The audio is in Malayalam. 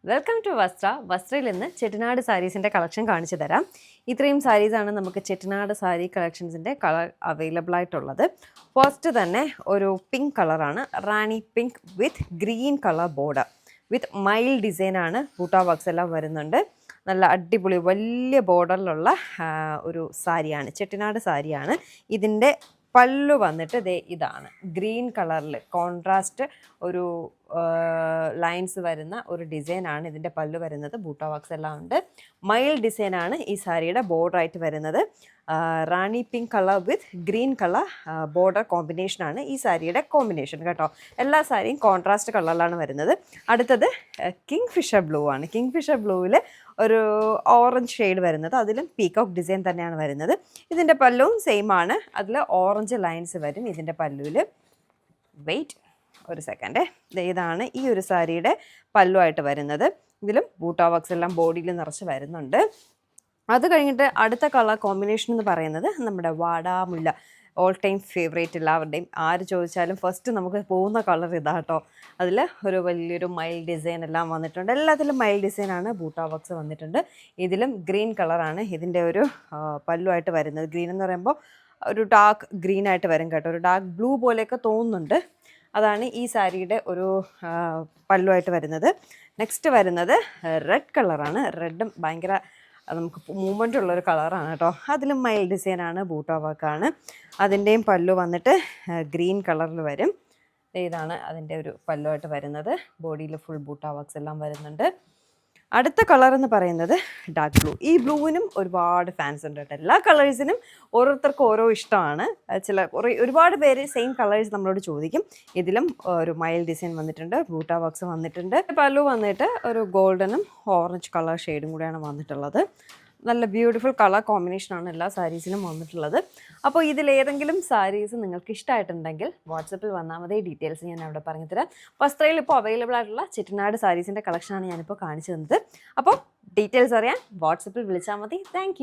വെൽക്കം ടു വസ്ത്രയിൽ നിന്ന് ചെട്ടിനാട് സാരീസിൻ്റെ കളക്ഷൻ കാണിച്ചു തരാം. ഇത്രയും സാരീസാണ് നമുക്ക് ചെട്ടിനാട് സാരി കളക്ഷൻസിൻ്റെ കളർ അവൈലബിൾ ആയിട്ടുള്ളത്. ഫസ്റ്റ് തന്നെ ഒരു പിങ്ക് കളറാണ്, rani pink with green colour border with മൈൽ ഡിസൈനാണ്. ബൂട്ടാ വർക്ക്സ് എല്ലാം വരുന്നുണ്ട്. നല്ല അടിപൊളി വലിയ ബോർഡറിലുള്ള ഒരു സാരിയാണ്, ചെട്ടിനാട് സാരിയാണ്. ഇതിൻ്റെ പല്ലു വന്നിട്ട് ഇതാണ് ഗ്രീൻ കളറിൽ കോൺട്രാസ്റ്റ് ഒരു ലൈൻസ് വരുന്ന ഒരു ഡിസൈനാണ് ഇതിൻ്റെ പല്ലു വരുന്നത്. ബൂട്ടാ വർക്ക്സ് എല്ലാം ഉണ്ട്. മൈൽ ഡിസൈനാണ് ഈ സാരിയുടെ ബോർഡറായിട്ട് വരുന്നത്. Rani pink colour with green colour border കോമ്പിനേഷനാണ് ഈ സാരിയുടെ കോമ്പിനേഷൻ കേട്ടോ. എല്ലാ സാരിയും കോൺട്രാസ്റ്റ് കളറിലാണ് വരുന്നത്. അടുത്തത് കിങ് ഫിഷർ ബ്ലൂ ആണ്. കിങ് ഫിഷർ ബ്ലൂവിൽ ഒരു ഓറഞ്ച് ഷെയ്ഡ് വരുന്നത്, അതിലും പീകോക്ക് ഡിസൈൻ തന്നെയാണ് വരുന്നത്. ഇതിൻ്റെ പല്ലുവും സെയിം ആണ്, അതിൽ ഓറഞ്ച് ലൈൻസ് വരും ഇതിൻ്റെ പല്ലുവിൽ. വെയിറ്റ് ഒരു സെക്കൻഡ്. ഇതാണ് ഈ ഒരു സാരിയുടെ പല്ലുവായിട്ട് വരുന്നത്. ഇതിലും ബൂട്ടാ വർക്ക്സ് എല്ലാം ബോഡിയിൽ നിറച്ച് വരുന്നുണ്ട്. അത് കഴിഞ്ഞിട്ട് അടുത്ത കളർ കോമ്പിനേഷൻ എന്ന് പറയുന്നത് നമ്മുടെ വാടാമുല്ല, ഓൾ ടൈം ഫേവറേറ്റ് എല്ലാവരുടെയും. ആര് ചോദിച്ചാലും ഫസ്റ്റ് നമുക്ക് പോകുന്ന കളർ ഇതാട്ടോ. അതിൽ ഒരു വലിയൊരു മൈൽ ഡിസൈൻ എല്ലാം വന്നിട്ടുണ്ട്. എല്ലാത്തിലും മൈൽ ഡിസൈനാണ്, ബൂട്ടാ വർക്ക്സ് വന്നിട്ടുണ്ട്. ഇതിലും ഗ്രീൻ കളറാണ് ഇതിൻ്റെ ഒരു പല്ലുവായിട്ട് വരുന്നത്. ഗ്രീൻ എന്ന് പറയുമ്പോൾ ഒരു ഡാർക്ക് ഗ്രീൻ ആയിട്ട് വരും കേട്ടോ, ഒരു ഡാർക്ക് ബ്ലൂ പോലെയൊക്കെ തോന്നുന്നുണ്ട്. അതാണ് ഈ സാരിയുടെ ഒരു പല്ലുവായിട്ട് വരുന്നത്. നെക്സ്റ്റ് വരുന്നത് റെഡ് കളറാണ്. റെഡും ഭയങ്കര നമുക്ക് മൂവ്മെൻ്റ് ഉള്ളൊരു കളറാണ് കേട്ടോ. അതിലും മൈൽ ഡിസൈനാണ്, ബൂട്ടാ വർക്കാണ്. അതിൻ്റെയും പല്ലു വന്നിട്ട് ഗ്രീൻ കളറിൽ വരും. ഇതാണ് അതിൻ്റെ ഒരു പല്ലുവായിട്ട് വരുന്നത്. ബോഡിയിൽ ഫുൾ ബൂട്ടാ വർക്ക്സ് എല്ലാം വരുന്നുണ്ട്. അടുത്ത കളർ എന്ന് പറയുന്നത് ഡാർക്ക് ബ്ലൂ. ഈ ബ്ലൂവിനും ഒരുപാട് ഫാൻസ് ഉണ്ട് കേട്ടോ. എല്ലാ കളേഴ്സിനും ഓരോരുത്തർക്കും ഓരോ ഇഷ്ടമാണ്. ഒരുപാട് പേര് സെയിം കളേഴ്സ് നമ്മളോട് ചോദിക്കും. ഇതിലും ഒരു മൈൽ ഡിസൈൻ വന്നിട്ടുണ്ട്, ബൂട്ടാ വർക്ക്സ് വന്നിട്ടുണ്ട്. പല്ലു വന്നിട്ട് ഒരു ഗോൾഡനും ഓറഞ്ച് കളർ ഷെയ്ഡും കൂടെയാണ് വന്നിട്ടുള്ളത്. നല്ല ബ്യൂട്ടിഫുൾ കളർ കോമ്പിനേഷനാണ് എല്ലാ സാരീസിനും വന്നിട്ടുള്ളത്. അപ്പോൾ ഇതിലേതെങ്കിലും സാരീസ് നിങ്ങൾക്ക് ഇഷ്ടമായിട്ടുണ്ടെങ്കിൽ വാട്സപ്പിൽ വന്നാൽ മതി. ഡീറ്റെയിൽസ് ഞാൻ അവിടെ പറഞ്ഞു തരാം. വസ്ത്രയിൽ ഇപ്പോൾ അവൈലബിൾ ആയിട്ടുള്ള ചെട്ടിനാട് സാരീസിൻ്റെ കളക്ഷനാണ് ഞാനിപ്പോൾ കാണിച്ചു തന്നത്. അപ്പോൾ ഡീറ്റെയിൽസ് അറിയാൻ വാട്സപ്പിൽ വിളിച്ചാൽ മതി. താങ്ക്